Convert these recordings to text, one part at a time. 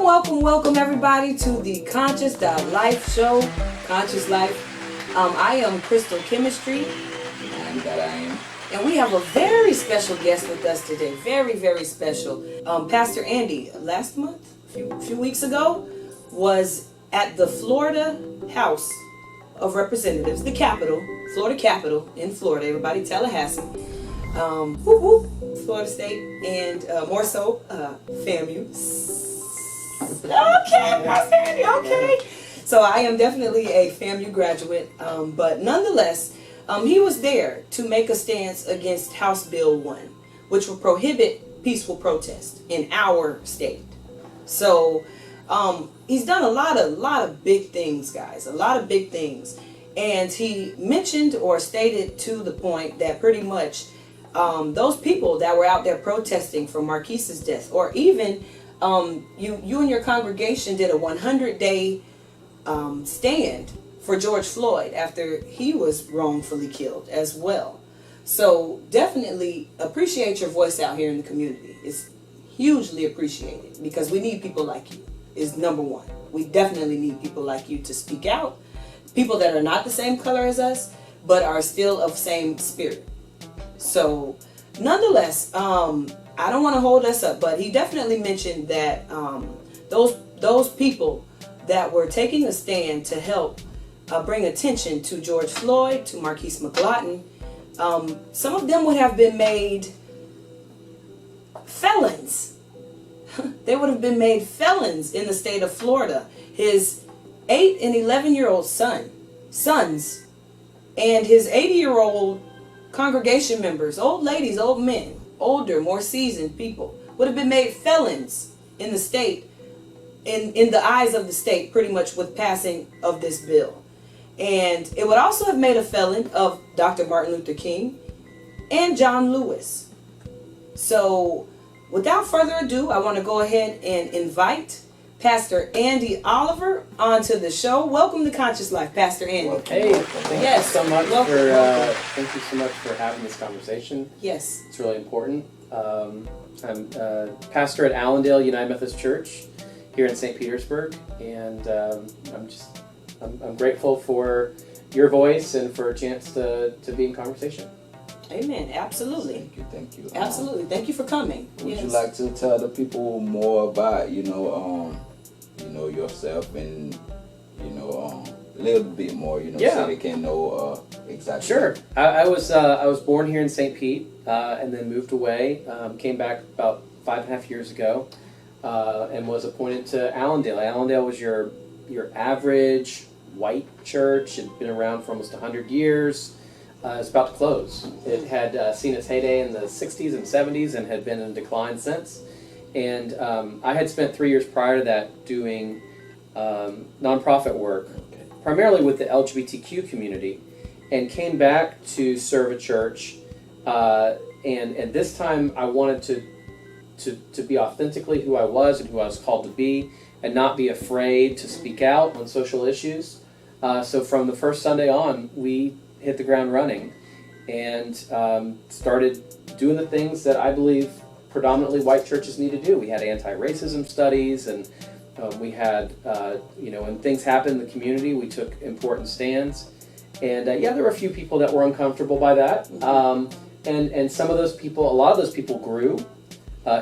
Welcome everybody to the Conscious Life show, Conscious Life. I am Crystal Chemistry. And that I am. And we have a very special guest with us today. Very, very special. Pastor Andy, last month, a few weeks ago, was at the Florida House of Representatives, the Capitol, Florida Capitol in Florida. Everybody, Tallahassee. Whoop whoop, Florida State, and more so, FAMU. Okay, Pastor Andy, okay. So I am definitely a FAMU graduate, but nonetheless, he was there to make a stance against House Bill 1, which will prohibit peaceful protest in our state. So he's done a lot of big things, guys, a lot of big things. And he mentioned or stated to the point that pretty much those people that were out there protesting for Marquise's death, or even you and your congregation did a 100-day stand for George Floyd after he was wrongfully killed as well. So definitely appreciate your voice out here in the community. It's hugely appreciated because we need people like you is number one. We definitely need people like you to speak out. People that are not the same color as us, but are still of same spirit. So nonetheless, I don't want to hold us up, but he definitely mentioned that those people that were taking a stand to help bring attention to George Floyd, to Marquise McLawton, some of them would have been made felons. They would have been made felons in the state of Florida. His 8 and 11-year-old sons, and his 80-year-old congregation members, old ladies, old men, older, more seasoned people, would have been made felons in the state, in the eyes of the state, pretty much with passing of this bill. And it would also have made a felon of Dr. Martin Luther King and John Lewis. So without further ado, I want to go ahead and invite Pastor Andy Oliver onto the show. Welcome to Conscious Life, Pastor Andy. Hey, thank you so much thank you so much for having this conversation. Yes, it's really important. I'm pastor at Allendale United Methodist Church here in St. Petersburg, and I'm grateful for your voice and for a chance to be in conversation. Amen. Absolutely. Thank you. Absolutely. Thank you for coming. Would you like to tell the people more about yourself and a little bit more, so they can know exactly. Sure. I was born here in St. Pete and then moved away. Came back about 5.5 years ago and was appointed to Allendale. Allendale was your average white church. It had been around for almost 100 years. It's about to close. It had seen its heyday in the 60s and 70s and had been in decline since. And I had spent 3 years prior to that doing nonprofit work, primarily with the LGBTQ community, and came back to serve a church. And this time I wanted to be authentically who I was and who I was called to be, and not be afraid to speak out on social issues. So from the first Sunday on, we hit the ground running and started doing the things that I believe predominantly white churches need to do. We had anti-racism studies, and we had, when things happened in the community, we took important stands. And there were a few people that were uncomfortable by that. And some of those people, a lot of those people grew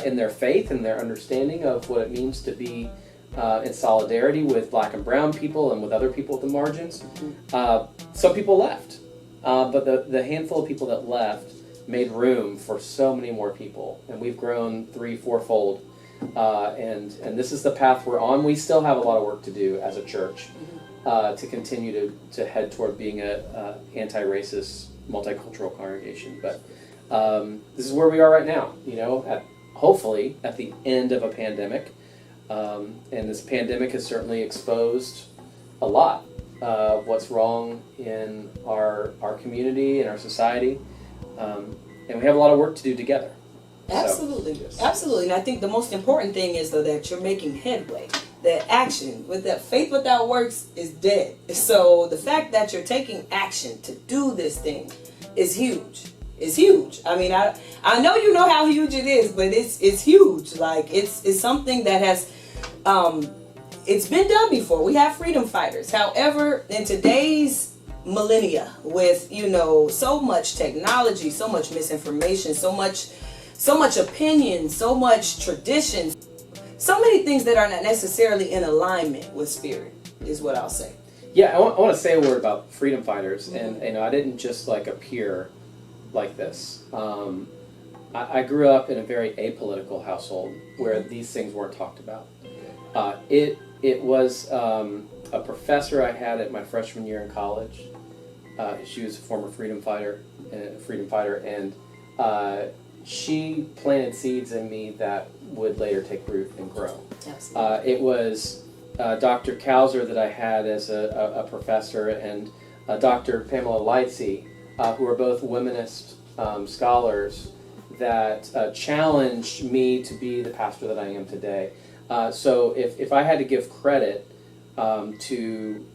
in their faith and their understanding of what it means to be in solidarity with black and brown people and with other people at the margins. Some people left. But the handful of people that left made room for so many more people, and we've grown 3-4-fold. And this is the path we're on. We still have a lot of work to do as a church to continue to head toward being a anti-racist, multicultural congregation. But this is where we are right now. Hopefully at the end of a pandemic, and this pandemic has certainly exposed a lot of what's wrong in our community and our society, and we have a lot of work to do together. Absolutely. So, yes. Absolutely. And I think the most important thing is, though, that you're making headway. That action, with that faith without works, is dead. So the fact that you're taking action to do this thing is huge. It's huge. I mean, I know you know how huge it is, but it's huge. Like it's something that has it's been done before. We have freedom fighters. However, in today's millennia, with so much technology, so much misinformation, so much opinion, so much tradition, so many things that are not necessarily in alignment with spirit, is what I'll say. Yeah, I want to say a word about freedom fighters, and I didn't just appear like this. I grew up in a very apolitical household where these things weren't talked about. It was a professor I had at my freshman year in college. She was a former freedom fighter, and she planted seeds in me that would later take root and grow. Absolutely. It was Dr. Kauser that I had as a professor, and Dr. Pamela Lightsey, who are both womanist scholars that challenged me to be the pastor that I am today. So if I had to give credit to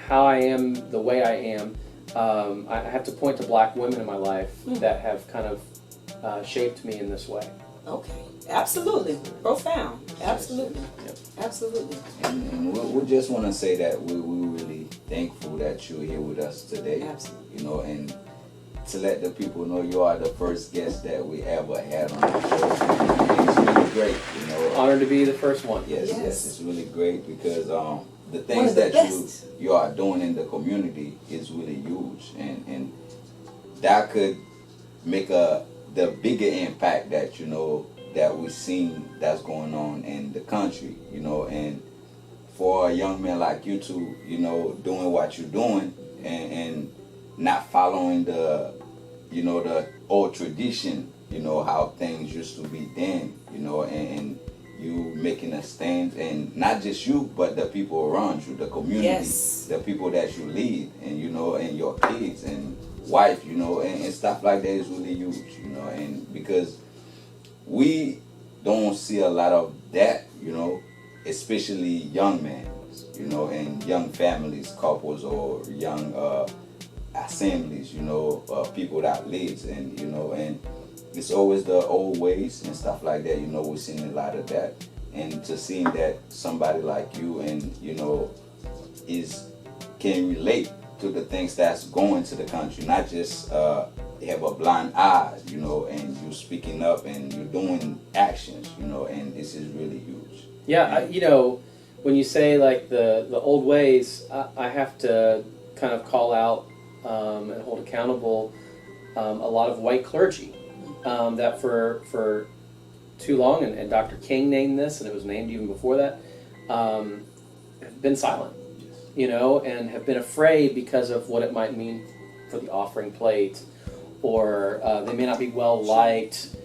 how I am the way I am, I have to point to black women in my life that have kind of shaped me in this way. Okay, absolutely, profound, absolutely, Yep. absolutely. And we just want to say that we're really thankful that you're here with us today. Absolutely. And to let the people know you are the first guest that we ever had on the show. It's really great, Honored to be the first one. Yes, it's really great because the One things of the that best. you are doing in the community is really huge, and that could make the bigger impact that that we've seen that's going on in the country, and for a young man like you two, doing what you're doing and not following the old tradition, how things used to be then, and you making a stand, and not just you, but the people around you, the community, Yes. the people that you lead, and and your kids and wife, and stuff like that is really huge, and because we don't see a lot of that, especially young men, and young families, couples, or young assemblies, people that leads, and and it's always the old ways and stuff like that. We're seeing a lot of that, and to seeing that somebody like you and can relate to the things that's going to the country, not just have a blind eye, and you're speaking up and you're doing actions, and this is really huge. Yeah, when you say the old ways, I have to kind of call out and hold accountable a lot of white clergy that for too long, and Dr. King named this, and it was named even before that, have been silent, and have been afraid because of what it might mean for the offering plate, or they may not be well liked.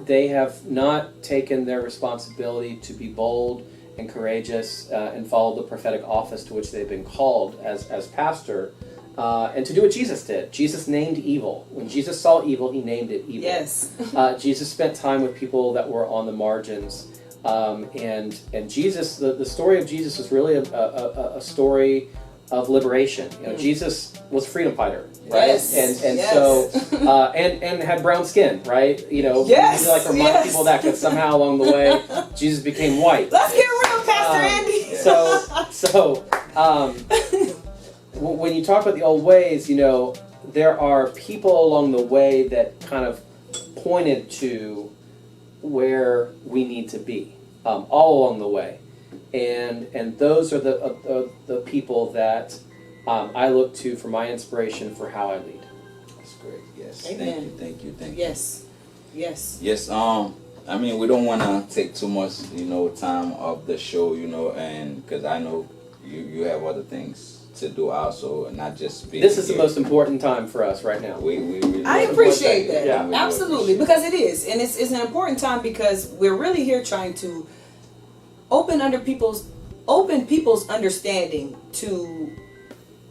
They have not taken their responsibility to be bold and courageous and follow the prophetic office to which they've been called as pastor, and to do what Jesus did. Jesus named evil. When Jesus saw evil, he named it evil. Yes. Jesus spent time with people that were on the margins, and Jesus, the story of Jesus is really a story of liberation. Jesus was a freedom fighter, right? Yes. And Yes. so and had brown skin, right? Yes. We need to remind Yes. people that, because somehow along the way Jesus became white. Let's get real, Pastor Andy. So when you talk about the old ways, there are people along the way that kind of pointed to where we need to be, all along the way, and those are the people that I look to for my inspiration for how I lead. That's great. Yes. Amen. Thank you. Yes. Yes. I mean, we don't want to take too much, time of the show, and because I know you have other things to do also, and not just being This is here. the most important time for us right now. We really I appreciate that. Yeah. We Absolutely, appreciate because it is, and it's an important time because we're really here trying to open people's understanding to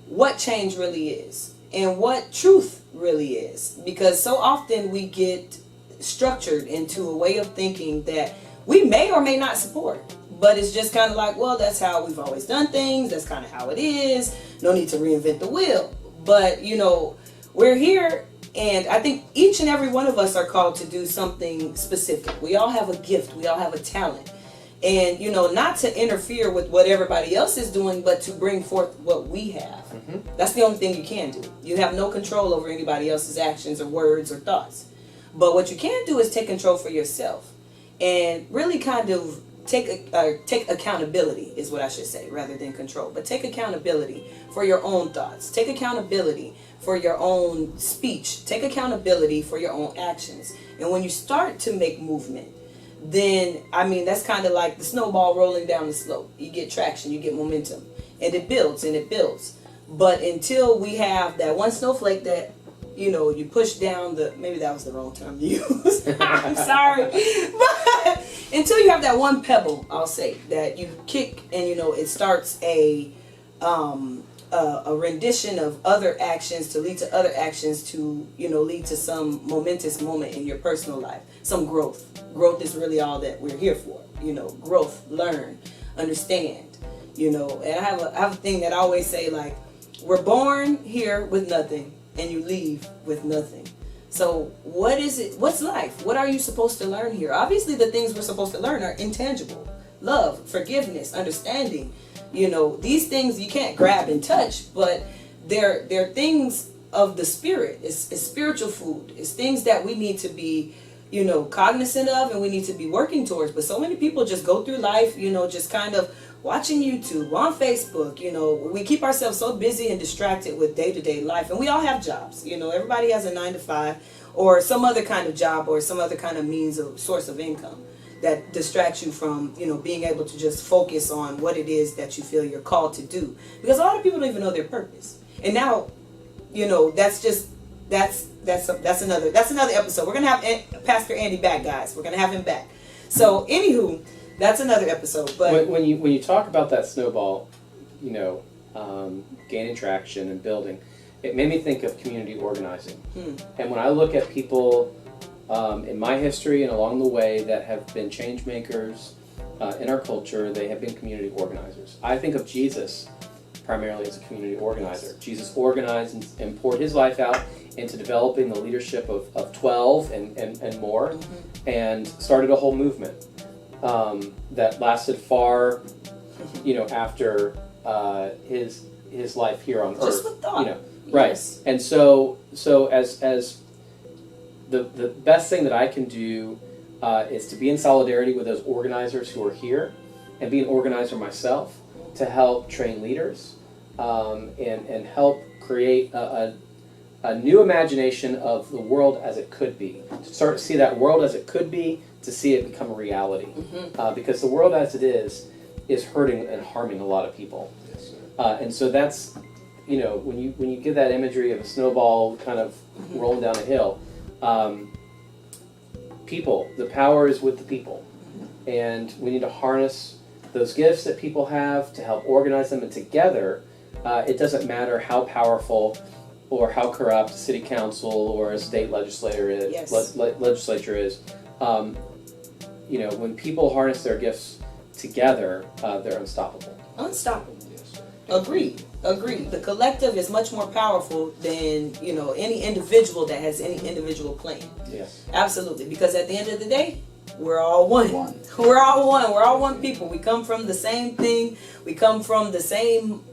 what change really is and what truth really is, because so often we get structured into a way of thinking that we may or may not support, but it's just kind of like, well, that's how we've always done things, that's kind of how it is, no need to reinvent the wheel. But we're here And I think each and every one of us are called to do something specific. We all have a gift. We all have a talent. And, not to interfere with what everybody else is doing, but to bring forth what we have. That's the only thing you can do. You have no control over anybody else's actions or words or thoughts. But what you can do is take control for yourself and really kind of take accountability is what I should say, rather than control. But take accountability for your own thoughts. Take accountability for your own speech. Take accountability for your own actions. And when you start to make movement, then, that's kind of like the snowball rolling down the slope. You get traction, you get momentum, and it builds and it builds. But until we have that one snowflake that, you push down maybe that was the wrong term to use. I'm sorry. But until you have that one pebble, I'll say, that you kick and, it starts a rendition of other actions to lead to other actions to, lead to some momentous moment in your personal life, some growth. Growth is really all that we're here for, growth, learn, understand, and I have a thing that I always say, like, we're born here with nothing and you leave with nothing. So what is it? What's life? What are you supposed to learn here? Obviously the things we're supposed to learn are intangible. Love, forgiveness, understanding. These things you can't grab and touch, but they're things of the spirit. It's spiritual food. It's things that we need to be, cognizant of, and we need to be working towards. But so many people just go through life, just kind of watching YouTube, on Facebook. We keep ourselves so busy and distracted with day-to-day life. And we all have jobs. Everybody has a 9-to-5 or some other kind of job or some other kind of means of source of income that distracts you from, being able to just focus on what it is that you feel you're called to do. Because a lot of people don't even know their purpose. And now, that's another episode. We're gonna have Pastor Andy back, guys. We're gonna have him back. So, anywho, that's another episode. But when you talk about that snowball, gaining traction and building, it made me think of community organizing. And when I look at people in my history and along the way that have been change makers in our culture, they have been community organizers. I think of Jesus primarily as a community organizer. Jesus organized and poured his life out into developing the leadership of 12 and more, and started a whole movement that lasted far, after his life here on earth. Just with thought. Right. Yes. And so as the best thing that I can do is to be in solidarity with those organizers who are here, and be an organizer myself to help train leaders and help create a new imagination of the world as it could be. To start to see that world as it could be, to see it become a reality. Because the world as it is hurting and harming a lot of people. Yes, sir. And so that's, when you give that imagery of a snowball kind of rolling down a hill, people, the power is with the people. And we need to harness those gifts that people have to help organize them, and together, it doesn't matter how powerful or how corrupt a city council or a state legislature is. Yes. Legislature is. When people harness their gifts together, they're unstoppable. Unstoppable. Yes, sir. Agreed. The collective is much more powerful than, any individual that has any individual claim. Yes. Absolutely. Because at the end of the day, we're all one. One. We're all one. We're all one people. We come from the same thing. We come from the same,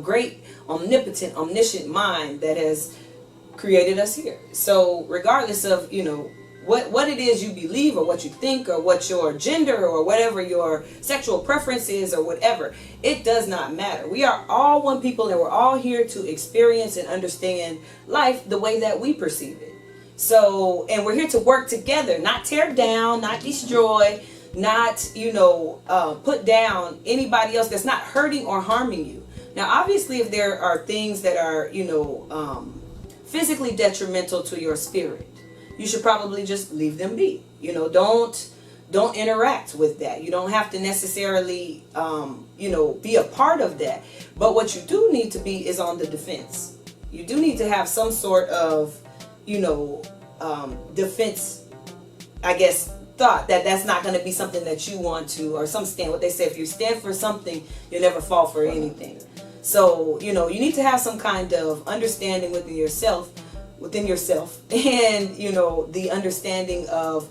great, omnipotent, omniscient mind that has created us here. So regardless of, what it is you believe or what you think or what your gender or whatever your sexual preference is or whatever, it does not matter. We are all one people, and we're all here to experience and understand life the way that we perceive it. So, and we're here to work together, not tear down, not destroy, not, put down anybody else that's not hurting or harming you. Now, obviously, if there are things that are, physically detrimental to your spirit, you should probably just leave them be. Don't interact with that. You don't have to necessarily, be a part of that. But what you do need to be is on the defense. You do need to have some sort of, defense, I guess, thought that's not going to be something that you want to, or what they say, if you stand for something, you'll never fall for anything. So, you need to have some kind of understanding within yourself within yourself, and the understanding of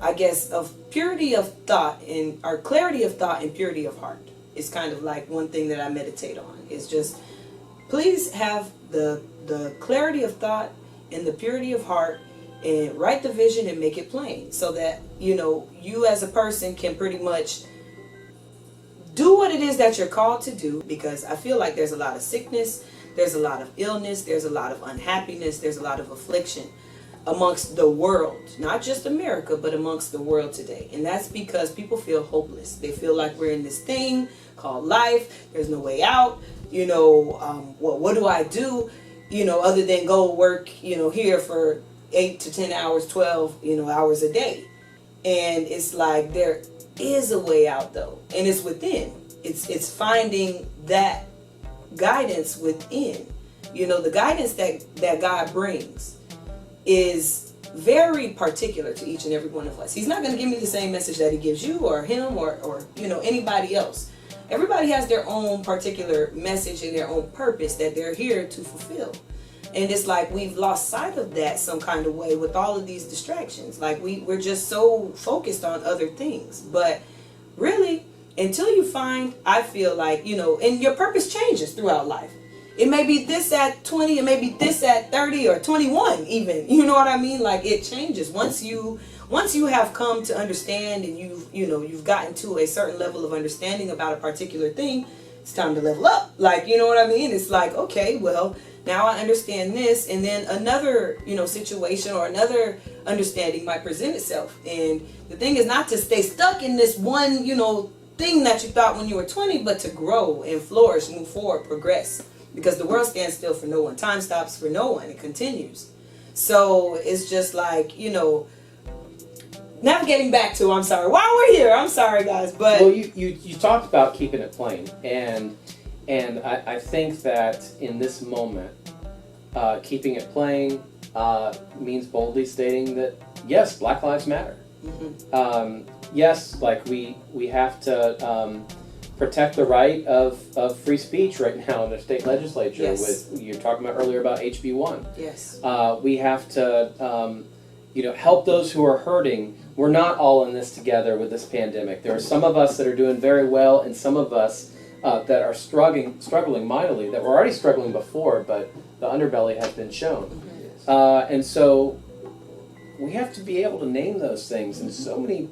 I guess of purity of thought or clarity of thought and purity of heart is kind of like one thing that I meditate on. Is just please have the clarity of thought and the purity of heart, and write the vision and make it plain, so that you as a person can pretty much do what it is that you're called to do. Because I feel like there's a lot of sickness, there's a lot of illness, there's a lot of unhappiness, there's a lot of affliction amongst the world, not just America, but amongst the world today. And that's because people feel hopeless. They feel like we're in this thing called life. There's no way out. What do I do? Other than go work, here for 8 to 10 hours, 12, hours a day. And it's like there is a way out though, and it's within. It's finding that guidance within. The guidance that God brings is very particular to each and every one of us. He's not going to give me the same message that he gives you or him or anybody else. Everybody has their own particular message and their own purpose that they're here to fulfill. And it's like we've lost sight of that some kind of way with all of these distractions. Like we're just so focused on other things. But really, until you find, I feel like, and your purpose changes throughout life. It may be this at 20, it may be this at 30 or 21 even. You know what I mean? Like it changes. Once you have come to understand and you've gotten to a certain level of understanding about a particular thing, it's time to level up. Like, you know what I mean? It's like, okay, well, now I understand this, and then another, situation or another understanding might present itself. And the thing is not to stay stuck in this one, thing that you thought when you were 20, but to grow and flourish, move forward, progress. Because the world stands still for no one. Time stops for no one. It continues. So it's just like, navigating back to, I'm sorry, while we're here, I'm sorry guys, but. Well, you talked about keeping it plain, and I think that in this moment, keeping it plain means boldly stating that, yes, Black Lives Matter. Mm-hmm. Yes, like we have to protect the right of free speech right now in the state legislature. Yes. With, you're talking about earlier about HB1. Yes. We have to help those who are hurting. We're not all in this together with this pandemic. There are some of us that are doing very well, and some of us that are struggling mightily, that were already struggling before, but the underbelly has been shown. Mm-hmm. And so we have to be able to name those things. And so many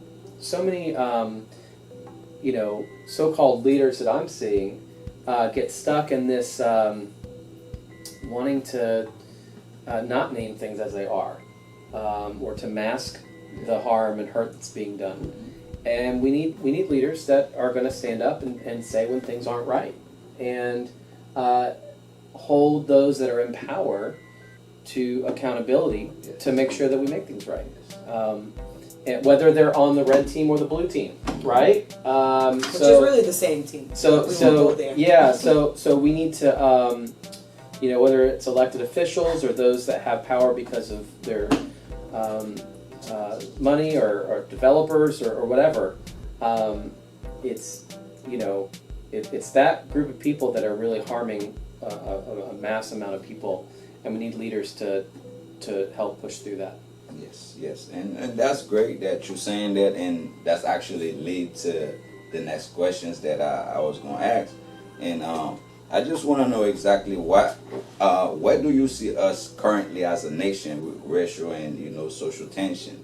so-called leaders that I'm seeing get stuck in this wanting to not name things as they are, or to mask the harm and hurt that's being done. And we need leaders that are going to stand up and say when things aren't right, and hold those that are in power to accountability to make sure that we make things right. And whether they're on the red team or the blue team, right? Which is really the same team. So we need to, whether it's elected officials or those that have power because of their money or developers or whatever, it's that group of people that are really harming a mass amount of people, and we need leaders to help push through that. Yes, and that's great that you're saying that, and that's actually lead to the next questions that I was going to ask. And I just want to know exactly what do you see us currently as a nation with racial and social tension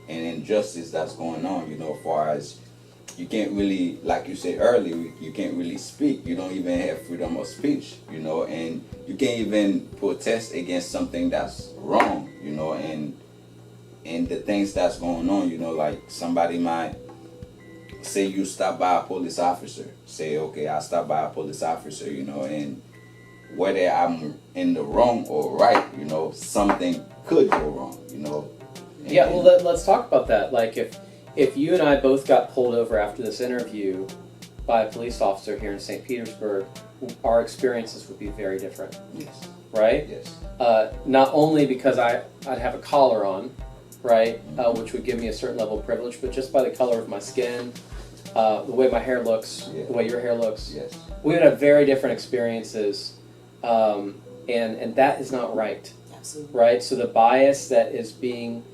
and injustice that's going on, as far as you can't really, like you said earlier, you can't really speak. You don't even have freedom of speech, and you can't even protest against something that's wrong, and the things that's going on, like somebody might say you stop by a police officer, say, okay, I stopped by a police officer, and whether I'm in the wrong or right, something could go wrong, Yeah, well, let's talk about that. Like if you and I both got pulled over after this interview by a police officer here in St. Petersburg, our experiences would be very different. Yes. Right? Yes. Not only because I'd have a collar on, right, which would give me a certain level of privilege, but just by the color of my skin, the way my hair looks, the way your hair looks. Yes. We would have very different experiences and that is not right. Absolutely. Right? So the bias that is being,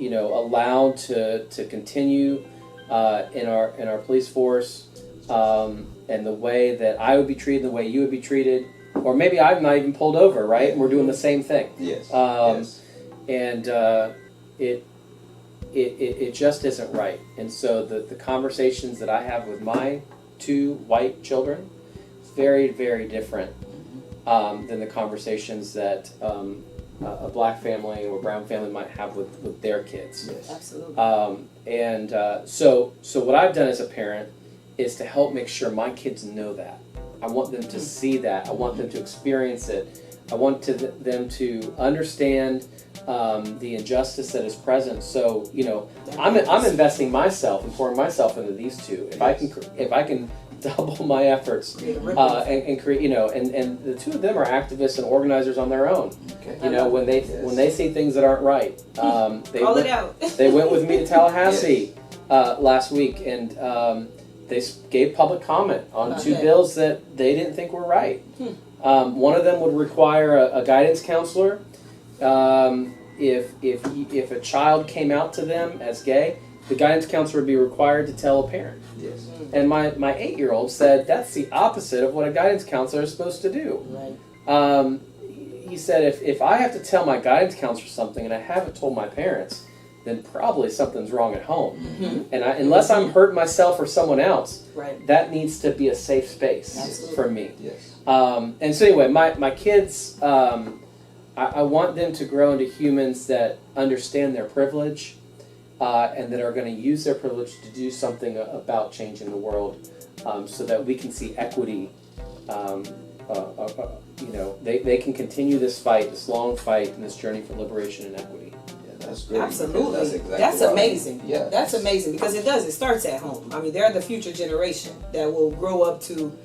allowed to continue in our police force, and the way that I would be treated, the way you would be treated, or maybe I'm not even pulled over, right? And we're doing the same thing. Yes. Yes. And it just isn't right. And so the conversations that I have with my 2 white children, very, very different than the conversations that a black family or brown family might have with their kids. Yes. Absolutely. So what I've done as a parent is to help make sure my kids know that. I want them to see that. I want them to experience it. I want them to understand the injustice that is present. So I'm investing myself and pouring myself into these 2. If I can double my efforts and create, and the 2 of them are activists and organizers on their own. Okay. When they see things that aren't right, they went with me to Tallahassee last week, and they gave public comment on 2 bills that they didn't think were right. One of them would require a guidance counselor. If a child came out to them as gay, the guidance counselor would be required to tell a parent. Yes. And my 8-year-old said that's the opposite of what a guidance counselor is supposed to do. Right. He said if I have to tell my guidance counselor something and I haven't told my parents, then probably something's wrong at home. Mm-hmm. And unless I'm hurting myself or someone else, Right. that needs to be a safe space Absolutely. for me. Yes. And so anyway, my kids, I want them to grow into humans that understand their privilege, and that are going to use their privilege to do something about changing the world, so that we can see equity. They can continue this fight, this long fight, and this journey for liberation and equity. Yeah, that's great. Absolutely. That's exactly That's right. amazing. Yeah. That's amazing because it starts at home. I mean, they're the future generation that will grow up to,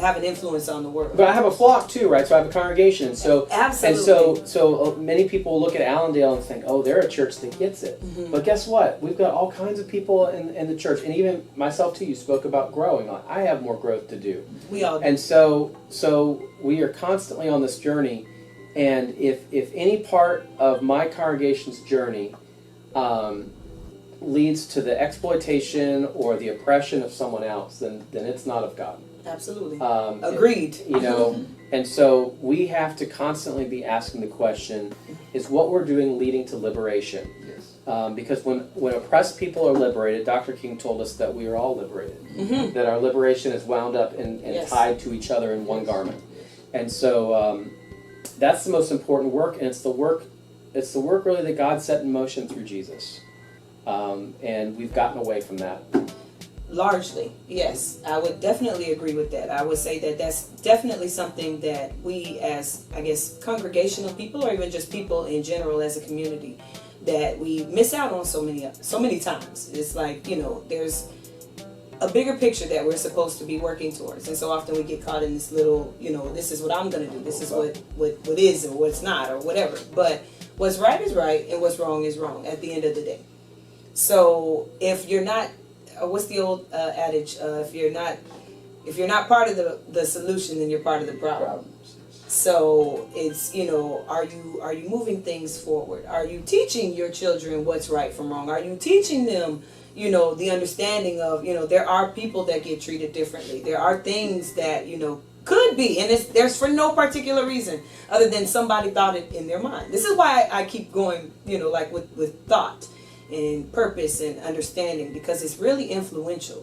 have an influence on the world. But I have a flock too, right? So I have a congregation. So Absolutely. And so many people look at Allendale and think, oh, they're a church that gets it. Mm-hmm. But guess what? We've got all kinds of people in the church, and even myself too. You spoke about growing. I have more growth to do. We all do. And so we are constantly on this journey. And if any part of my congregation's journey leads to the exploitation or the oppression of someone else, then it's not of God. Absolutely. Agreed. And so we have to constantly be asking the question, is what we're doing leading to liberation? Yes. Because when oppressed people are liberated, Dr. King told us that we are all liberated. Mm-hmm. That our liberation is wound up and Yes. tied to each other in one garment. And so that's the most important work, and it's the work really that God set in motion through Jesus. And we've gotten away from that. Largely, yes. I would definitely agree with that. I would say that that's definitely something that we as, I guess, congregational people or even just people in general as a community, that we miss out on so many times. It's like, there's a bigger picture that we're supposed to be working towards. And so often we get caught in this little, this is what I'm going to do. This is what is or what's not or whatever. But what's right is right and what's wrong is wrong at the end of the day. So if you're not, what's the old adage? If you're not part of the solution, then you're part of the problem. So it's, are you moving things forward? Are you teaching your children what's right from wrong? Are you teaching them, the understanding of, there are people that get treated differently. There are things that, could be, and there's for no particular reason other than somebody thought it in their mind. This is why I keep going, like with thought and purpose and understanding, because it's really influential.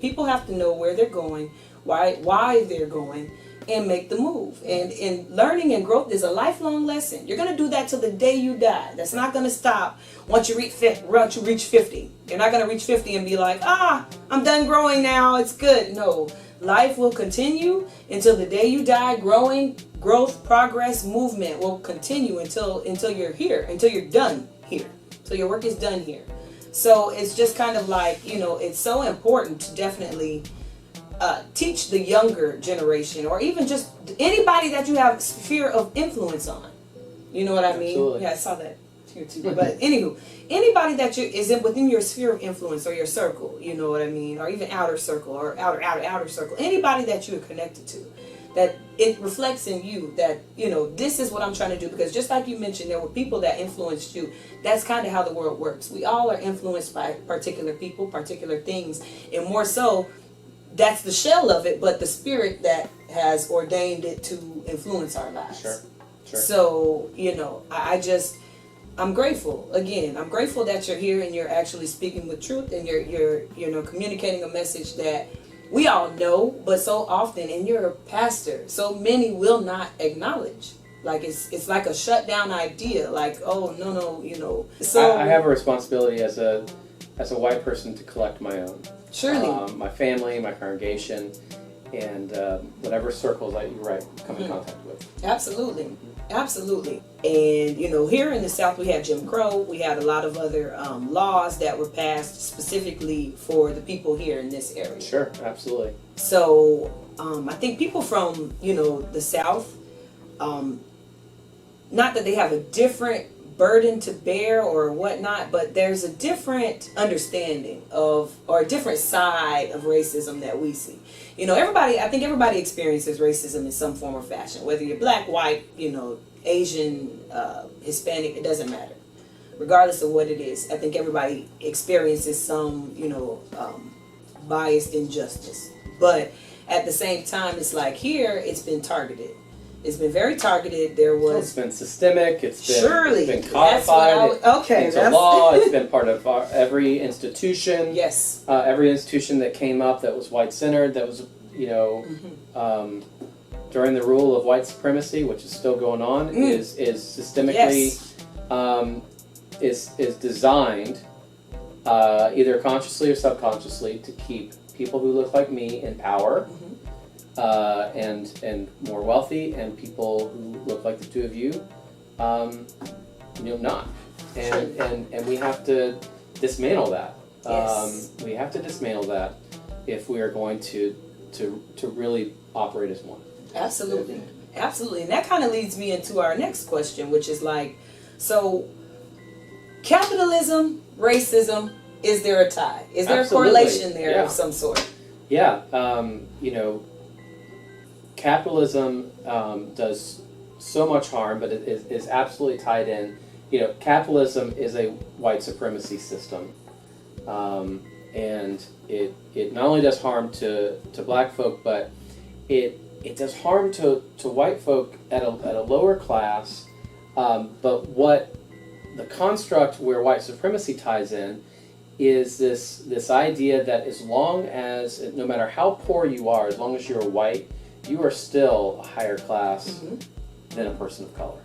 People have to know where they're going, why they're going, and make the move. And learning and growth is a lifelong lesson. You're going to do that till the day you die. That's not going to stop once you reach 50. You're not going to reach 50 and be like, I'm done growing now, it's good. No, life will continue until the day you die. Growth, progress, movement will continue until you're here, until you're done here. So your work is done here. So it's just kind of like, it's so important to definitely teach the younger generation, or even just anybody that you have sphere of influence on. You know what I mean? Absolutely. Yeah, I saw that here too. But anywho, anybody that is within your sphere of influence or your circle, you know what I mean? Or even outer circle or outer circle. Anybody that you're connected to, that it reflects in you that, you know, this is what I'm trying to do. Because just like you mentioned, there were people that influenced you. That's kind of how the world works. We all are influenced by particular people, particular things, and more so, that's the shell of it, but the spirit that has ordained it to influence our lives. Sure. So, you know, I'm grateful. Again, I'm grateful that you're here and you're actually speaking with truth, and you're you know, communicating a message that we all know, but so often, and you're a pastor, so many will not acknowledge. Like it's like a shut down idea. Like, oh no, you know. So I have a responsibility as a white person to collect my own. Surely. My family, my congregation, and whatever circles that you come in contact with. Absolutely. Absolutely. And, you know, here in the South, we had Jim Crow. We had a lot of other laws that were passed specifically for the people here in this area. Sure, absolutely. So I think people from, you know, the South, not that they have a different burden to bear or whatnot, but there's a different understanding of, or a different side of racism that we see. You know, I think everybody experiences racism in some form or fashion, whether you're black, white, you know, Asian, Hispanic, it doesn't matter. Regardless of what it is, I think everybody experiences some, you know, biased injustice. But at the same time, it's like here, it's been targeted. It's been very targeted. It's been systemic. It's been codified into law. It's been part of every institution. Yes. Every institution that came up that was white-centered, that was, you know, during the rule of white supremacy, which is still going on, is systemically, is designed, either consciously or subconsciously, to keep people who look like me in power. And more wealthy, and people who look like the two of you, you know, not. And we have to dismantle that. Yes. We have to dismantle that if we are going to really operate as one. Absolutely. Absolutely. And that kind of leads me into our next question, which is like, so capitalism, racism, is there a tie? Is there Absolutely. A correlation there of some sort? Yeah. You know, capitalism does so much harm, but it is absolutely tied in. You know, capitalism is a white supremacy system, and it not only does harm to black folk, but it does harm to white folk at a lower class. But what the construct where white supremacy ties in is this idea that as long as, no matter how poor you are, as long as you're white, you are still a higher class than a person of color.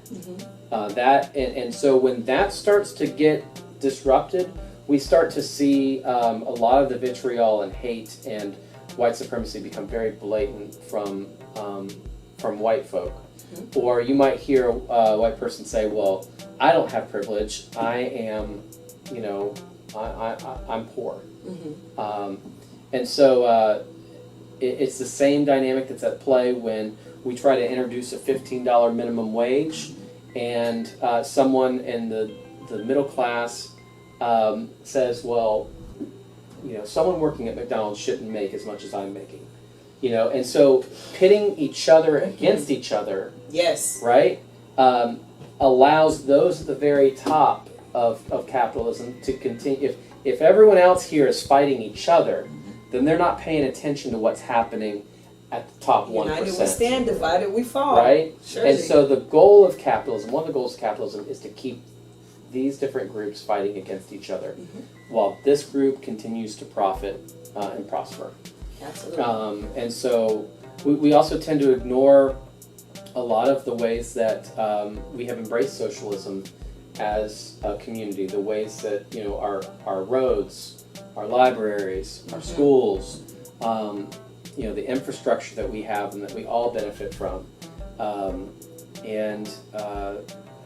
And so when that starts to get disrupted, we start to see a lot of the vitriol and hate and white supremacy become very blatant from white folk. Or you might hear a white person say, well, I don't have privilege, I am, you know, I'm poor. And so it's the same dynamic that's at play when we try to introduce a $15 minimum wage, and someone in the middle class says, well, you know, someone working at McDonald's shouldn't make as much as I'm making. You know, and so pitting each other against each other, right, allows those at the very top of capitalism to continue. If everyone else here is fighting each other, then they're not paying attention to what's happening at the top 1%. United we stand, divided we fall. Right? Surely. And so the goal of capitalism, one of the goals of capitalism, is to keep these different groups fighting against each other, while this group continues to profit and prosper. Absolutely. And so we also tend to ignore a lot of the ways that we have embraced socialism as a community, the ways that, you know, our roads, our libraries, our schools, you know, the infrastructure that we have and that we all benefit from.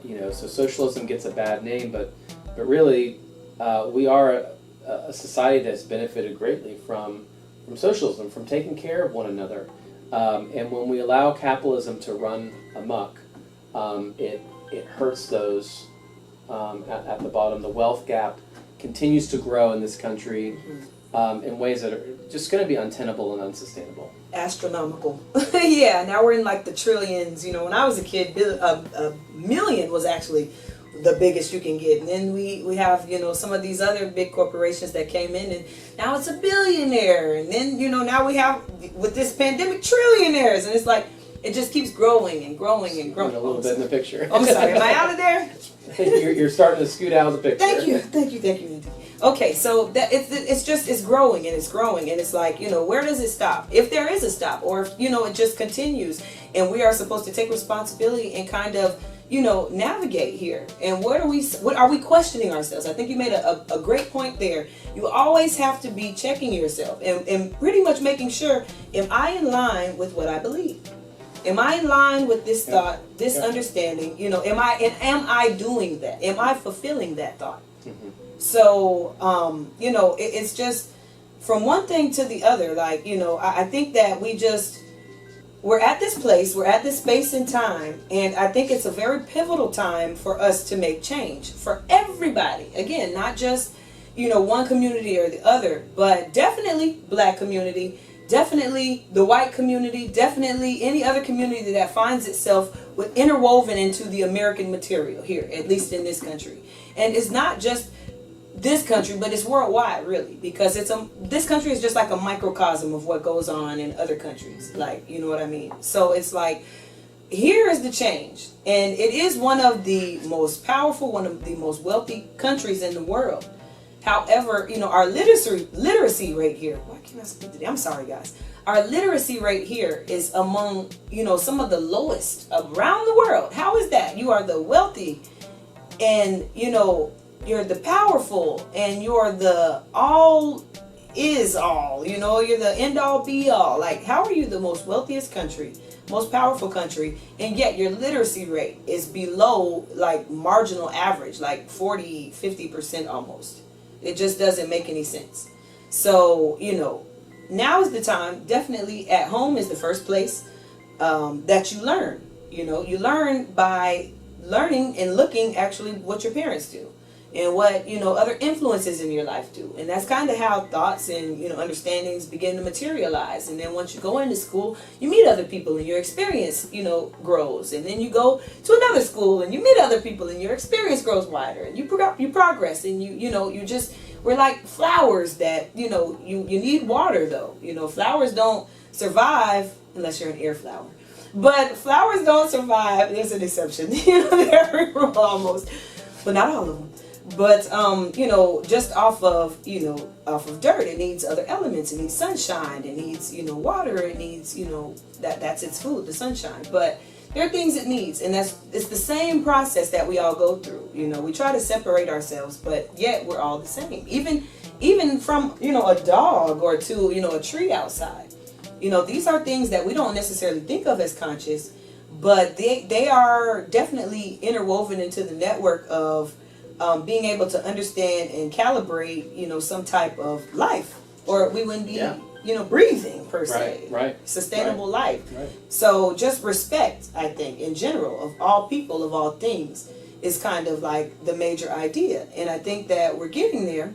You know, so socialism gets a bad name, but really we are a society that's benefited greatly from socialism, from taking care of one another. And when we allow capitalism to run amok, it hurts those at the bottom. The wealth gap continues to grow in this country. in ways that are just going to be untenable and unsustainable. Astronomical. Yeah, now we're in like the trillions. You know, when I was a kid, a million was actually the biggest you can get. And then we have, you know, some of these other big corporations that came in, and now it's a billionaire. And then, you know, now we have, with this pandemic, trillionaires. And it's like, it just keeps growing and growing and growing. A little bit in the picture. I'm sorry, am I out of there? You're starting to scoot out of the picture. Thank you. Okay, so that it's growing and it's growing, and it's like, you know, where does it stop? If there is a stop, or if, you know, it just continues, and we are supposed to take responsibility and kind of, you know, navigate here. And what are we questioning ourselves? I think you made a great point there. You always have to be checking yourself and pretty much making sure, am I in line with what I believe? Am I in line with this thought, this understanding? You know, am I doing that? Am I fulfilling that thought? Mm-hmm. So, you know, it's just from one thing to the other. Like, you know, I think that we're at this place, we're at this space and time, and I think it's a very pivotal time for us to make change for everybody. Again, not just, you know, one community or the other, but definitely Black community, definitely the white community, definitely any other community that finds itself interwoven into the American material here, at least in this country. And it's not just this country, but it's worldwide, really, because this country is just like a microcosm of what goes on in other countries, like, you know what I mean? So it's like, here is the change, and it is one of the most powerful, one of the most wealthy countries in the world. However, you know, our literacy rate here, why can't I speak today? I'm sorry, guys. Our literacy rate here is among, you know, some of the lowest around the world. How is that? You are the wealthy, and, you know, you're the powerful, and you're the all is all, you know, you're the end all be all. Like, how are you the most wealthiest country, most powerful country, and yet your literacy rate is below like marginal average, like 40-50% almost? It just doesn't make any sense. So, you know, now is the time. Definitely at home is the first place that you learn. You know, you learn by learning and looking actually what your parents do, and what, you know, other influences in your life do. And that's kind of how thoughts and, you know, understandings begin to materialize. And then once you go into school, you meet other people and your experience, you know, grows. And then you go to another school and you meet other people and your experience grows wider, and you progress, and we're like flowers that, you know, you need water though. You know, flowers don't survive unless you're an air flower. But flowers don't survive, there's an exception, you know, they're almost, but not all of them. But, you know, just off of dirt, it needs other elements. It needs sunshine. It needs, you know, water. It needs, you know, that's its food, the sunshine. But there are things it needs. And it's the same process that we all go through. You know, we try to separate ourselves, but yet we're all the same. Even from, you know, a dog or to, you know, a tree outside. You know, these are things that we don't necessarily think of as conscious, but they are definitely interwoven into the network of being able to understand and calibrate, you know, some type of life, or we wouldn't be, you know, breathing per se, sustainable life. Right. So just respect, I think, in general, of all people, of all things, is kind of like the major idea. And I think that we're getting there.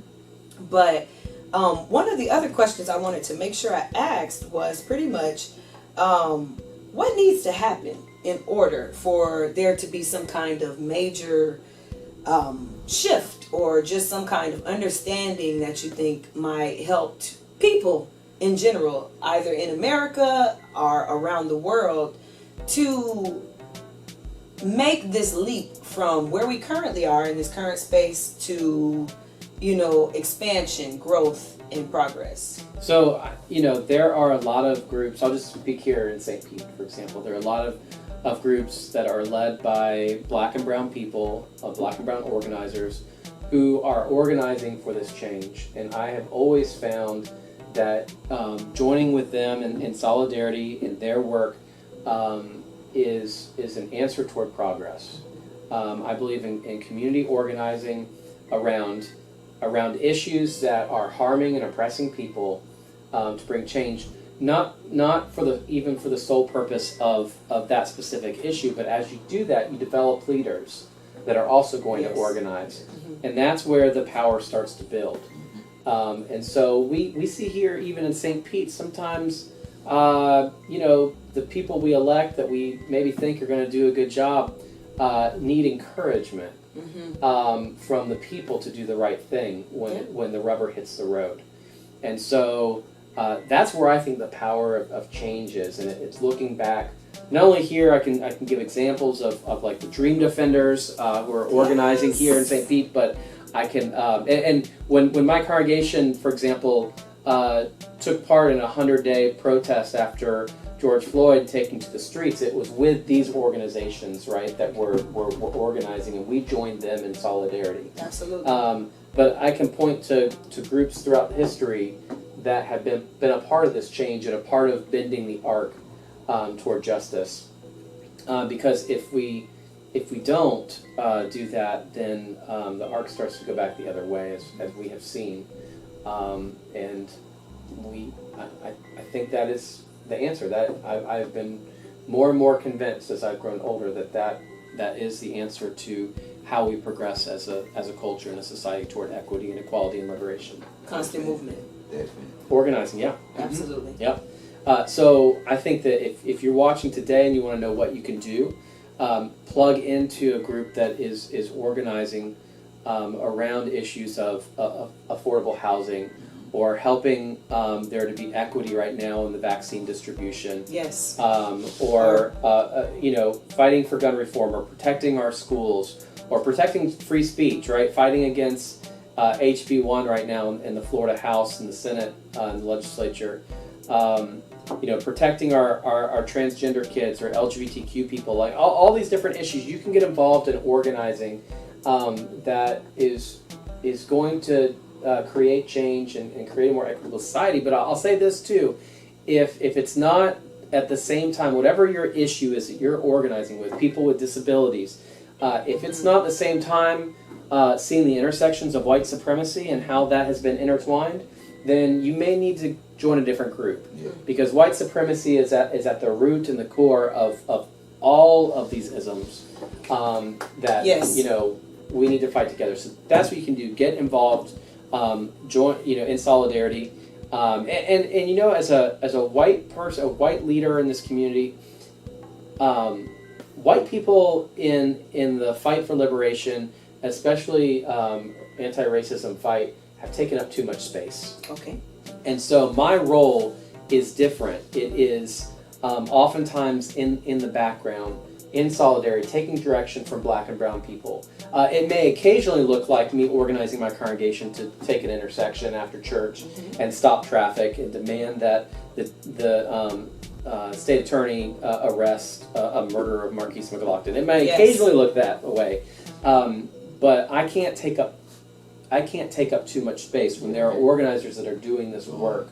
But one of the other questions I wanted to make sure I asked was pretty much, what needs to happen in order for there to be some kind of major shift, or just some kind of understanding that you think might help people in general, either in America or around the world, to make this leap from where we currently are in this current space to, you know, expansion, growth, and progress? So, you know, there are a lot of groups. I'll just speak here in St. Pete, for example. There are a lot of groups that are led by Black and brown people, Black and brown organizers, who are organizing for this change. And I have always found that joining with them in solidarity in their work is an answer toward progress. I believe in community organizing around issues that are harming and oppressing people, to bring change. Not for the sole purpose of that specific issue, but as you do that, you develop leaders that are also going to organize, and that's where the power starts to build. And so we see here, even in St. Pete, sometimes, the people we elect that we maybe think are going to do a good job need encouragement from the people to do the right thing when the rubber hits the road. And so that's where I think the power of change is. And it's looking back. Not only here, I can give examples of like the Dream Defenders who are organizing here in St. Pete, but I can, and when my congregation, for example, took part in a 100-day protest after George Floyd taking to the streets, it was with these organizations, right, that were organizing, and we joined them in solidarity. Absolutely. But I can point to groups throughout history that have been a part of this change and a part of bending the arc toward justice. Because if we don't do that, then the arc starts to go back the other way, as we have seen. And I think that is the answer. That I've been more and more convinced as I've grown older that is the answer to how we progress as a culture and a society toward equity and equality and liberation. Constant movement. Definitely. Organizing, yeah. Absolutely. Yep. So I think that if you're watching today and you want to know what you can do, plug into a group that is organizing around issues of affordable housing, or helping there to be equity right now in the vaccine distribution. Yes. Or fighting for gun reform, or protecting our schools, or protecting free speech, right? Fighting against HB 1 right now in the Florida House and the Senate and the legislature. Protecting our transgender kids or LGBTQ people, like all these different issues. You can get involved in organizing that is going to create change and create a more equitable society. But I'll say this too, if it's not at the same time, whatever your issue is that you're organizing with, people with disabilities, if it's not at the same time seeing the intersections of white supremacy and how that has been intertwined, then you may need to join a different group. Yeah. Because white supremacy is at the root and the core of all of these isms that we need to fight together. So that's what you can do. Get involved, join in solidarity, and as a white person, a white leader in this community, white people in the fight for liberation, especially anti-racism fight, have taken up too much space. Okay. And so my role is different. It is oftentimes in the background, in solidarity, taking direction from black and brown people. It may occasionally look like me organizing my congregation to take an intersection after church and stop traffic and demand that the state attorney arrest a murderer of Marquise McLaughlin. It may occasionally look that way, but I can't take up too much space when there are organizers that are doing this work,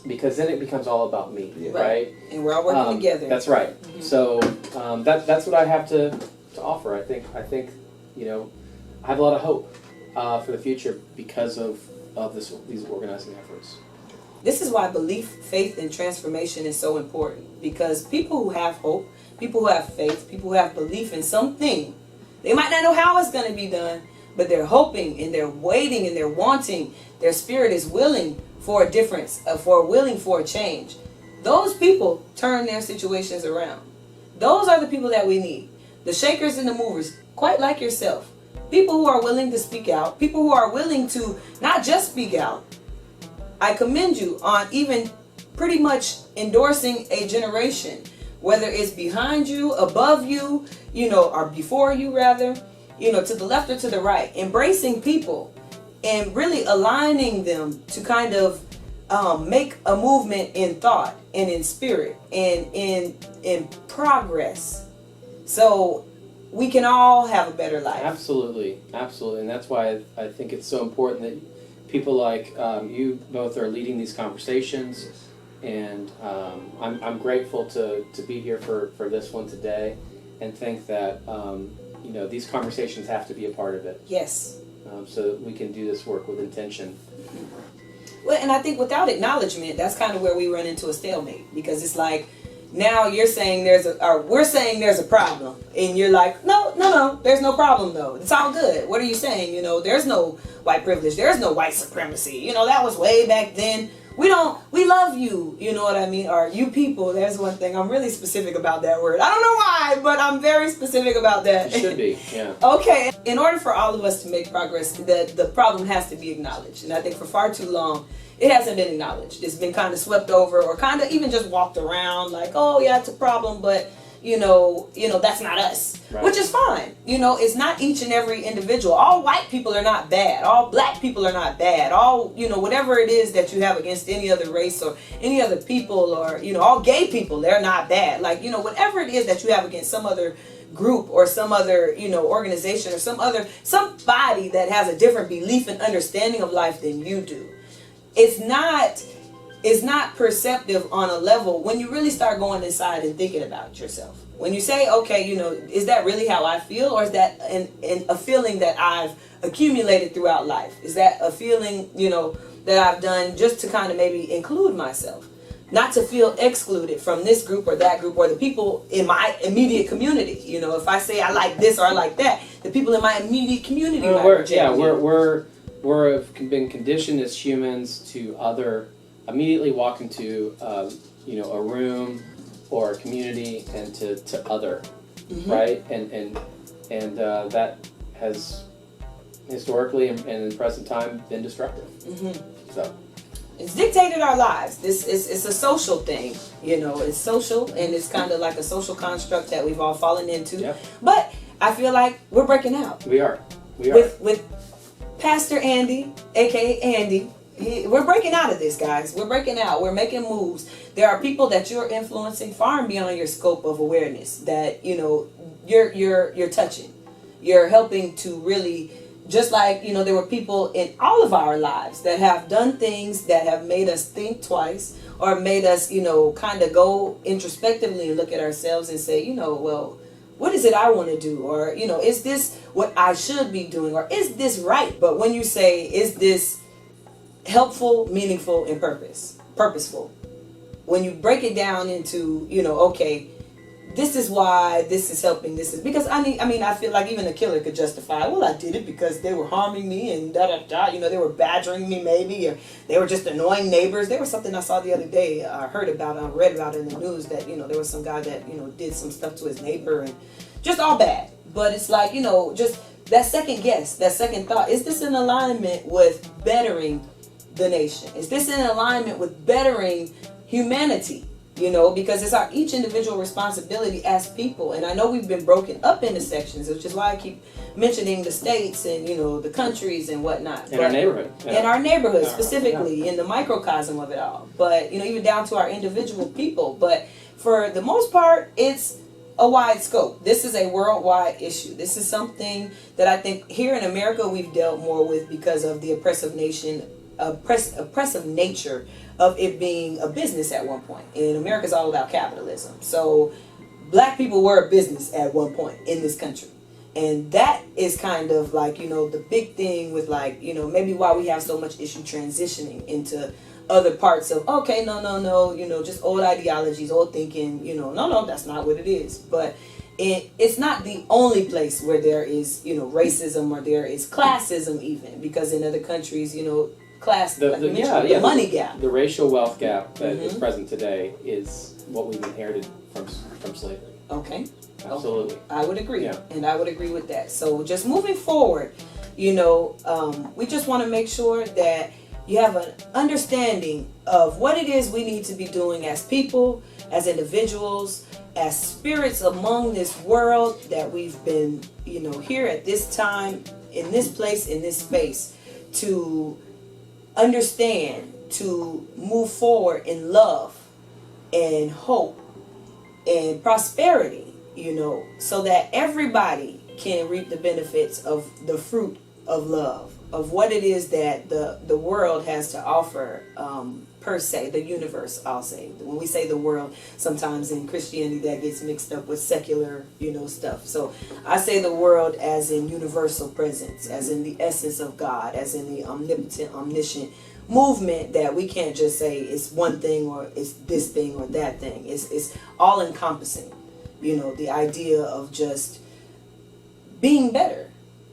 because then it becomes all about me, right? And we're all working together. That's right. Mm-hmm. So that's what I have to offer. I think I have a lot of hope for the future because of these organizing efforts. This is why belief, faith, and transformation is so important, because people who have hope, people who have faith, people who have belief in something, they might not know how it's going to be done, but they're hoping and they're waiting and they're wanting. Their spirit is willing for a difference, willing for a change. Those people turn their situations around. Those are the people that we need. The shakers and the movers, quite like yourself. People who are willing to speak out. People who are willing to not just speak out. I commend you on even pretty much endorsing a generation, whether it's behind you, above you, or before you rather, to the left or to the right, embracing people and really aligning them to kind of make a movement in thought and in spirit and in progress, so we can all have a better life. Absolutely, and that's why I think it's so important that people like you both are leading these conversations, and I'm grateful to be here for this one today, and think that these conversations have to be a part of it. Yes. So that we can do this work with intention. Well, and I think without acknowledgement, that's kind of where we run into a stalemate, because it's like, now you're saying we're saying there's a problem, and you're like, no, there's no problem though. It's all good. What are you saying? You know, there's no white privilege. There's no white supremacy. You know, that was way back then. We love you. You know what I mean? Or you people. There's one thing. I'm really specific about that word. I don't know why, but I'm very specific about that. You should be, yeah. Okay. In order for all of us to make progress, the problem has to be acknowledged. And I think for far too long, it hasn't been acknowledged. It's been kind of swept over, or kind of even just walked around like, oh yeah, it's a problem, but you know, that's not us, right. Which is fine. You know, it's not each and every individual. All white people are not bad. All black people are not bad. All, you know, whatever it is that you have against any other race or any other people, or, you know, all gay people, they're not bad. Like, you know, whatever it is that you have against some other group or some other, you know, organization or somebody that has a different belief and understanding of life than you do. It's not perceptive on a level when you really start going inside and thinking about yourself. When you say, okay, you know, is that really how I feel, or is that a feeling that I've accumulated throughout life? Is that a feeling, you know, that I've done just to kind of maybe include myself, not to feel excluded from this group or that group or the people in my immediate community? You know, if I say I like this or I like that, the people in my immediate community might reject me. We've been conditioned as humans to immediately walk into you know, a room or a community and to other, mm-hmm. right? And that has historically and in the present time been destructive. Mm-hmm. So it's dictated our lives. It's a social thing, you know. It's social, and it's kind of like a social construct that we've all fallen into. Yep. But I feel like we're breaking out. We are. With Pastor Andy, aka Andy. We're breaking out of this, guys. We're breaking out. We're making moves. There are people that you're influencing far and beyond your scope of awareness that, you know, you're touching. You're helping to really, just like, you know, there were people in all of our lives that have done things that have made us think twice, or made us, you know, kind of go introspectively and look at ourselves and say, you know, well, what is it I want to do? Or, you know, is this what I should be doing? Or is this right? But when you say, is this helpful, meaningful, and purposeful, when you break it down into, you know, okay, this is why this is helping, this is because I feel like even a killer could justify, well, I did it because they were harming me and you know, they were badgering me maybe, or they were just annoying neighbors. There was something I saw the other day, read about in the news, that, you know, there was some guy that, you know, did some stuff to his neighbor and just all bad. But it's like, you know, just that second guess, that second thought, is this in alignment with bettering the nation? Is this in alignment with bettering humanity? You know, because it's our each individual responsibility as people. And I know we've been broken up into sections, which is why I keep mentioning the states and, you know, the countries and whatnot. Our neighborhood. Yeah. In our neighborhood, specifically, in the microcosm of it all. But, you know, even down to our individual people. But for the most part, it's a wide scope. This is a worldwide issue. This is something that I think here in America we've dealt more with because of the oppressive nature of it being a business at one point. And America's all about capitalism. So black people were a business at one point in this country. And that is kind of like, you know, the big thing with, like, you know, maybe why we have so much issue transitioning into other parts of, okay, no, you know, just old ideologies, old thinking, you know, no, that's not what it is. But it's not the only place where there is, you know, racism, or there is classism even, because in other countries, you know, class, the money gap. The racial wealth gap that is present today is what we've inherited from slavery. Okay. Absolutely. Okay. I would agree. Yeah. And I would agree with that. So just moving forward, you know, we just want to make sure that you have an understanding of what it is we need to be doing as people, as individuals, as spirits among this world that we've been, you know, here at this time, in this place, in this space, to understand, to move forward in love and hope and prosperity, you know, so that everybody can reap the benefits of the fruit of love, of what it is that the world has to offer, per se, the universe, I'll say. When we say the world, sometimes in Christianity that gets mixed up with secular, you know, stuff. So I say the world as in universal presence, as in the essence of God, as in the omnipotent, omniscient, movement that we can't just say it's one thing or it's this thing or that thing. It's all encompassing. You know, the idea of just being better,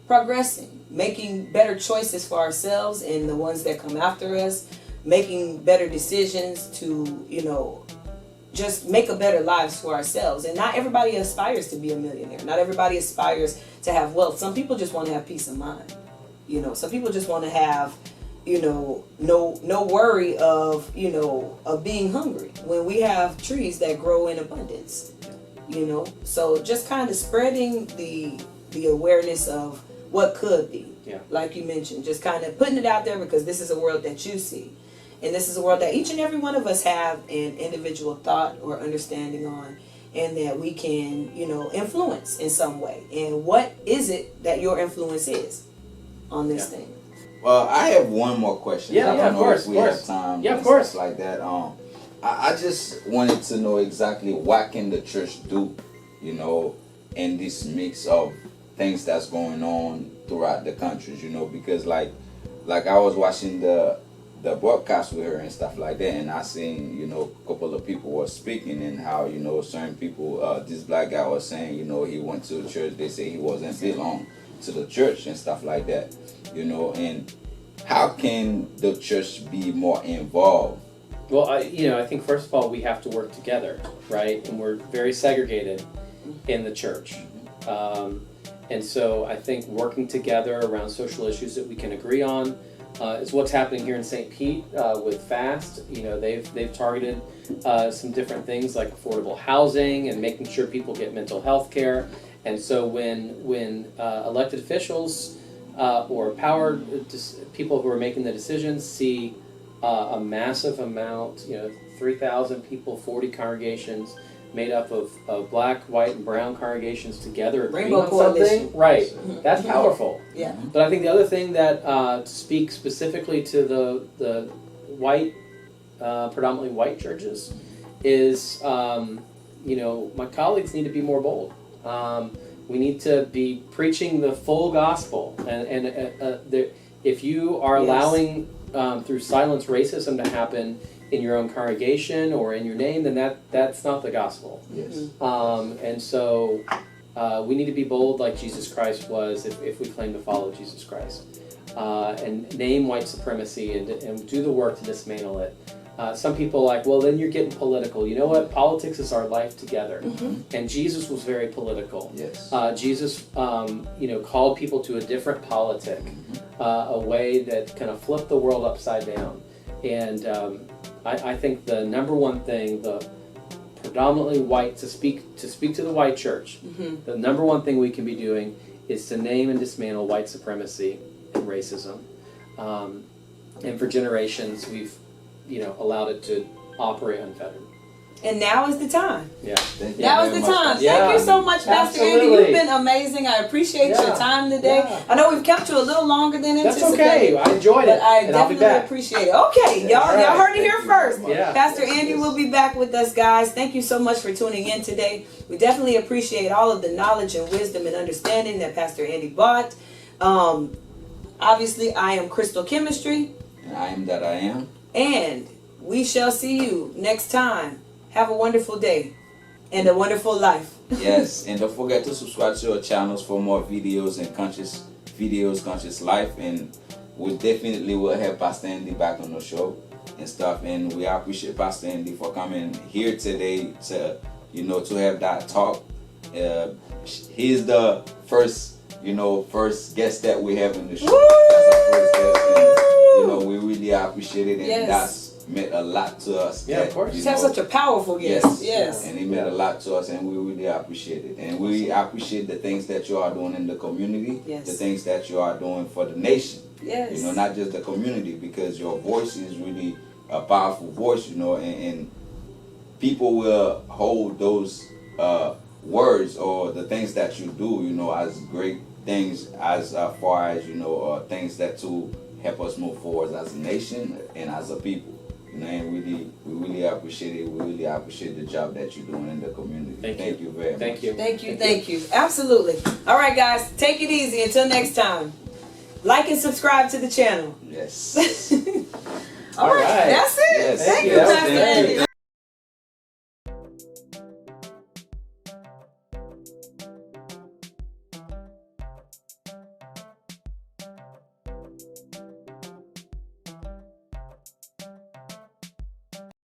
progressing, making better choices for ourselves and the ones that come after us, making better decisions to, you know, just make a better lives for ourselves. And not everybody aspires to be a millionaire. Not everybody aspires to have wealth. Some people just want to have peace of mind. You know, some people just want to have, you know, no worry of, you know, of being hungry when we have trees that grow in abundance. You know, so just kind of spreading the awareness of what could be. Yeah. Like you mentioned, just kind of putting it out there because this is a world that you see. And this is a world that each and every one of us have an individual thought or understanding on, and that we can, you know, influence in some way. And what is it that your influence is on this thing? Well, I have one more question. Yeah, I don't know of course, if we have time. Yeah, of and course. stuff like that. I just wanted to know exactly what can the church do, you know, in this mix of things that's going on throughout the countries, you know, because like I was watching the broadcast with her and stuff like that, and I seen, you know, a couple of people were speaking and how, you know, certain people, this black guy was saying, you know, he went to the church, they say he wasn't belong to the church and stuff like that, you know, and how can the church be more involved? Well, I think first of all we have to work together, right? And we're very segregated in the church. And so I think working together around social issues that we can agree on is what's happening here in St. Pete with FAST. You know, they've targeted some different things like affordable housing and making sure people get mental health care. And so when elected officials or people who are making the decisions see a massive amount, 3,000 people, 40 congregations, made up of black, white, and brown congregations together agreeing Rainbow on Coalition. something. Right. That's powerful. Yeah. But I think the other thing that to speak specifically to the white, predominantly white churches is, my colleagues need to be more bold. We need to be preaching the full gospel. And if you are allowing through silence racism to happen in your own congregation or in your name, then that's not the gospel. Yes. And so we need to be bold like Jesus Christ was if we claim to follow Jesus Christ. And name white supremacy and do the work to dismantle it. Some people are like, well, then you're getting political. You know what? Politics is our life together. Mm-hmm. And Jesus was very political. Yes. Jesus, called people to a different politic, a way that kind of flipped the world upside down. And I think the number one thing, the predominantly white, to speak to the white church, the number one thing we can be doing is to name and dismantle white supremacy and racism. And for generations, we've allowed it to operate unfettered. And now is the time. Yeah. Now is the time. Yeah. Thank you so much, Pastor Andy. Absolutely. You've been amazing. I appreciate your time today. Yeah. I know we've kept you a little longer than That's anticipated. okay. I enjoyed it. But I and I'll be definitely back. appreciate it. Okay, y'all heard it here first. Yeah. Pastor Andy will be back with us, guys. Thank you so much for tuning in today. We definitely appreciate all of the knowledge and wisdom and understanding that Pastor Andy brought. Obviously, I am Crystal Chemistry. And I am that I am. And we shall see you next time. Have a wonderful day and a wonderful life. Yes, and don't forget to subscribe to our channels for more videos and conscious life. And we definitely will have Pastor Andy back on the show and stuff. And we appreciate Pastor Andy for coming here today to have that talk. He's the first guest that we have in the show. That's our first guest, and we really appreciate it, and that's meant a lot to us. Yeah, of course. You have such a powerful guest. Yes. And it meant a lot to us, and we really appreciate it. And we appreciate the things that you are doing in the community, the things that you are doing for the nation. Yes. Not just the community, because your voice is really a powerful voice, and people will hold those words or the things that you do, as great things as far as, things that to help us move forward as a nation and as a people. And we really appreciate it. We really appreciate the job that you're doing in the community. Thank you very much. Thank you. Absolutely. All right, guys. Take it easy. Until next time. Like and subscribe to the channel. Yes. All right, right. that's it. Yes. Thank you, Yes, Pastor thank you. Andy.